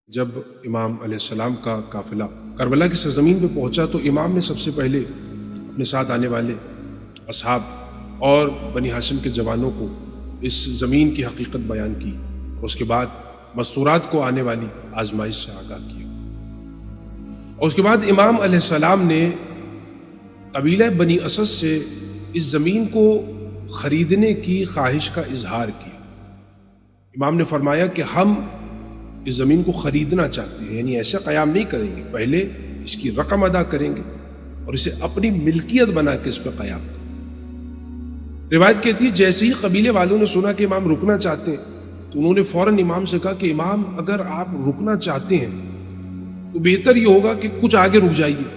جب امام علیہ السلام کا قافلہ کربلا کی سرزمین پہ پہنچا تو امام نے سب سے پہلے اپنے ساتھ آنے والے اصحاب اور بنی ہاشم کے جوانوں کو اس زمین کی حقیقت بیان کی اور اس کے بعد مستورات کو آنے والی آزمائش سے آگاہ کیا۔ اور اس کے بعد امام علیہ السلام نے قبیلہ بنی اسد سے اس زمین کو خریدنے کی خواہش کا اظہار کیا۔ امام نے فرمایا کہ ہم اس زمین کو خریدنا چاہتے ہیں، یعنی ایسے قیام نہیں کریں گے، پہلے اس کی رقم ادا کریں گے اور اسے اپنی ملکیت بنا کے اس پہ قیام کریں۔ روایت کہتی ہے جیسے ہی قبیلے والوں نے سنا کہ امام رکنا چاہتے ہیں تو انہوں نے فوراً امام سے کہا کہ امام اگر آپ رکنا چاہتے ہیں تو بہتر یہ ہوگا کہ کچھ آگے رک جائیے،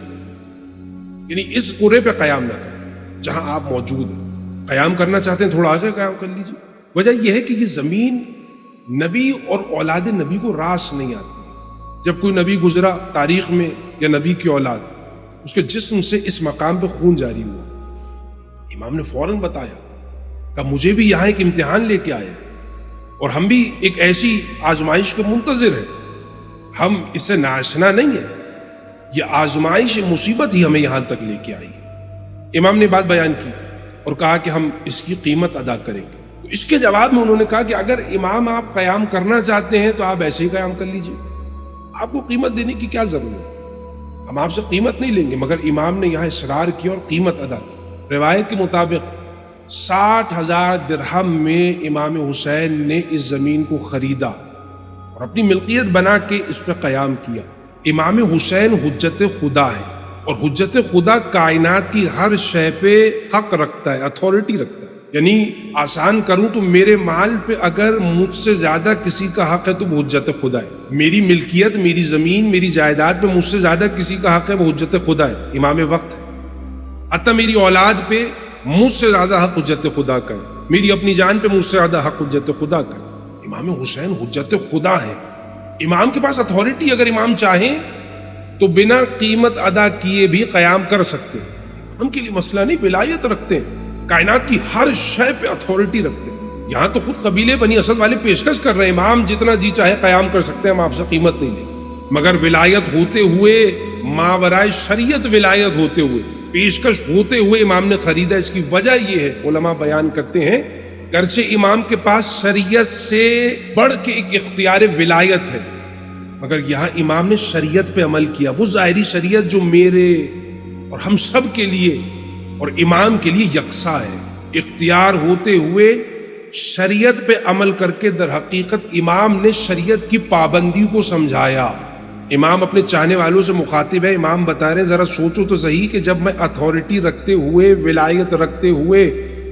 یعنی اس قرے پہ قیام نہ کریں جہاں آپ موجود ہیں، قیام کرنا چاہتے ہیں تھوڑا آگے قیام کر لیجیے۔ وجہ یہ ہے کہ یہ زمین نبی اور اولاد نبی کو راس نہیں آتی۔ جب کوئی نبی گزرا تاریخ میں یا نبی کی اولاد، اس کے جسم سے اس مقام پہ خون جاری ہوا۔ امام نے فوراً بتایا کہ مجھے بھی یہاں ایک امتحان لے کے آیا ہے اور ہم بھی ایک ایسی آزمائش کے منتظر ہیں، ہم اس سے ناآشنا نہیں ہیں، یہ آزمائش مصیبت ہی ہمیں یہاں تک لے کے آئی ہے۔ امام نے بات بیان کی اور کہا کہ ہم اس کی قیمت ادا کریں گے۔ اس کے جواب میں انہوں نے کہا کہ اگر امام آپ قیام کرنا چاہتے ہیں تو آپ ایسے ہی قیام کر لیجئے، آپ کو قیمت دینے کی کیا ضرورت ہے، ہم آپ سے قیمت نہیں لیں گے۔ مگر امام نے یہاں اصرار کیا اور قیمت ادا کی۔ روایت کے مطابق 60,000 درہم میں امام حسین نے اس زمین کو خریدا اور اپنی ملکیت بنا کے اس پہ قیام کیا۔ امام حسین حجت خدا ہے اور حجت خدا کائنات کی ہر شے پہ حق رکھتا ہے، اتھارٹی رکھتا ہے۔ یعنی آسان کروں تو میرے مال پہ اگر مجھ سے زیادہ کسی کا حق ہے تو وہ حجت خدا ہے، میری ملکیت، میری زمین، میری جائیداد پہ مجھ سے زیادہ کسی کا حق ہے وہ حجت خدا ہے، امام وقت ہے۔ حتیٰ میری اولاد پہ مجھ سے زیادہ حق حجت خدا کا ہے، میری اپنی جان پہ مجھ سے زیادہ حق حجت خدا کا ہے۔ امام حسین حجت خدا ہے، امام کے پاس اتھارٹی، اگر امام چاہیں تو بنا قیمت ادا کیے بھی قیام کر سکتے ہیں۔ ہم کے لیے مسئلہ نہیں، ولایت رکھتے ہیں، کائنات کی ہر شے پہ اتھارٹی رکھتے ہیں۔ یہاں تو خود قبیلے بنی اسد والے پیشکش کر رہے ہیں امام جتنا جی چاہے قیام کر سکتے ہیں، ہم آپ سے قیمت نہیں لیں گے۔ مگر ولایت ہوتے ہوئے، ماورائے شریعت ولایت ہوتے ہوئے، پیشکش ہوتے ہوئے امام نے خریدا۔ اس کی وجہ یہ ہے، علماء بیان کرتے ہیں، گرچہ امام کے پاس شریعت سے بڑھ کے ایک اختیار ولایت ہے، مگر یہاں امام نے شریعت پہ عمل کیا، وہ ظاہری شریعت جو میرے اور ہم سب کے لیے اور امام کے لیے یکساں ہے۔ اختیار ہوتے ہوئے شریعت پہ عمل کر کے در حقیقت امام نے شریعت کی پابندی کو سمجھایا۔ امام اپنے چاہنے والوں سے مخاطب ہے، امام بتا رہے ہیں ذرا سوچو تو صحیح کہ جب میں اتھارٹی رکھتے ہوئے، ولایت رکھتے ہوئے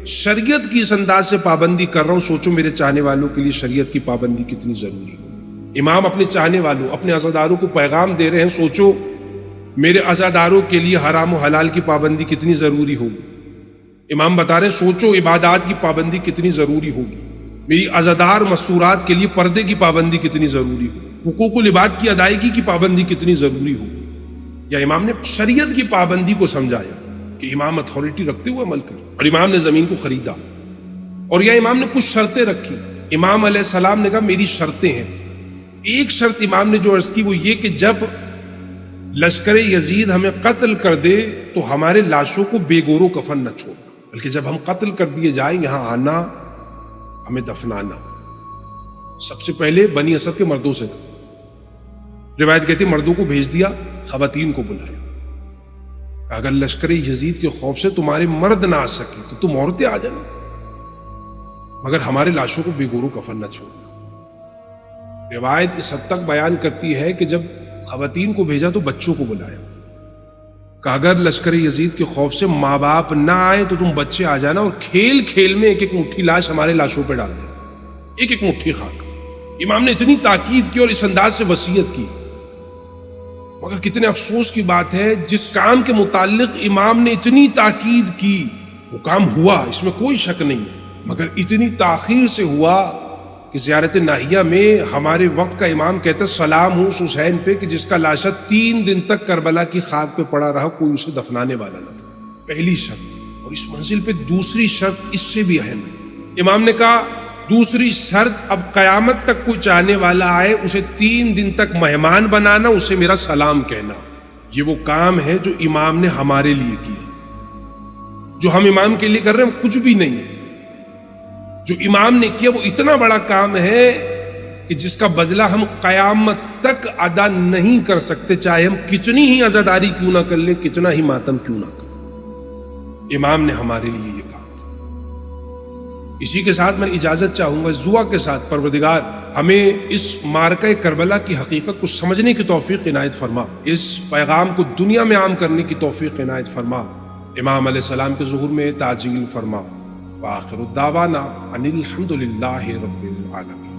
شریعت کی اس انداز سے پابندی کر رہا ہوں، سوچو میرے چاہنے والوں کے لیے شریعت کی پابندی کتنی ضروری ہو۔ امام اپنے چاہنے والوں، اپنے عزاداروں کو پیغام دے رہے ہیں، سوچو میرے عزاداروں کے لیے حرام و حلال کی پابندی کتنی ضروری ہوگی۔ امام بتا رہے ہیں سوچو عبادات کی پابندی کتنی ضروری ہوگی، میری عزادار مستورات کے لیے پردے کی پابندی کتنی ضروری ہوگی، حقوق العباد کی ادائیگی کی پابندی کتنی ضروری ہوگی۔ یا امام نے شریعت کی پابندی کو سمجھایا کہ امام اتھارٹی رکھتے ہوئے عمل کرے، اور امام نے زمین کو خریدا۔ اور یا امام نے کچھ شرطیں رکھی۔ امام علیہ السلام نے کہا میری شرطیں ہیں۔ ایک شرط امام نے جو عرض کی وہ یہ کہ جب لشکر یزید ہمیں قتل کر دے تو ہمارے لاشوں کو بے گور و کفن نہ چھوڑنا، بلکہ جب ہم قتل کر دیے جائیں یہاں آنا، ہمیں دفنانا۔ سب سے پہلے بنی اسد کے مردوں سے کہا، روایت کہتی مردوں کو بھیج دیا، خواتین کو بلایا، اگر لشکر یزید کے خوف سے تمہارے مرد نہ آ سکے تو تم عورتیں آ جانا، مگر ہمارے لاشوں کو بے گور و کفن نہ چھوڑنا۔ روایت اس حد تک بیان کرتی ہے کہ جب خواتین کو بھیجا تو بچوں کو بلایا کہ اگر لشکر یزید کے خوف سے ماں باپ نہ آئے تو تم بچے آ جانا اور کھیل کھیل میں ایک ایک مٹھی لاش ہمارے لاشوں پہ ڈال دینا، ایک ایک مٹھی خاک۔ امام نے اتنی تاکید کی اور اس انداز سے وصیت کی۔ مگر کتنے افسوس کی بات ہے، جس کام کے متعلق امام نے اتنی تاکید کی وہ کام ہوا، اس میں کوئی شک نہیں ہے، مگر اتنی تاخیر سے ہوا کہ زیارت ناہیہ میں ہمارے وقت کا امام کہتا ہے سلام ہو اس حسین پہ کہ جس کا لاشہ 3 دن تک کربلا کی خاک پہ پڑا رہا، کوئی اسے دفنانے والا نہ تھا۔ پہلی شرط۔ اور اس منزل پہ دوسری شرط اس سے بھی اہم ہے۔ امام نے کہا دوسری شرط، اب قیامت تک کوئی چاہنے والا آئے اسے 3 دن تک مہمان بنانا، اسے میرا سلام کہنا۔ یہ وہ کام ہے جو امام نے ہمارے لیے کیا۔ جو ہم امام کے لیے کر رہے ہیں وہ کچھ بھی نہیں ہے۔ جو امام نے کیا وہ اتنا بڑا کام ہے کہ جس کا بدلہ ہم قیامت تک ادا نہیں کر سکتے، چاہے ہم کتنی ہی عزاداری کیوں نہ کر لیں، کتنا ہی ماتم کیوں نہ کریں۔ امام نے ہمارے لیے یہ کام کیا۔ اسی کے ساتھ میں اجازت چاہوں گا اس دعا کے ساتھ، پروردگار ہمیں اس معرکہ کربلا کی حقیقت کو سمجھنے کی توفیق عنایت فرما، اس پیغام کو دنیا میں عام کرنے کی توفیق عنایت فرما، امام علیہ السلام کے ظہور میں تعجیل فرما۔ وآخر الدعوانا ان الحمد للہ رب العالمین۔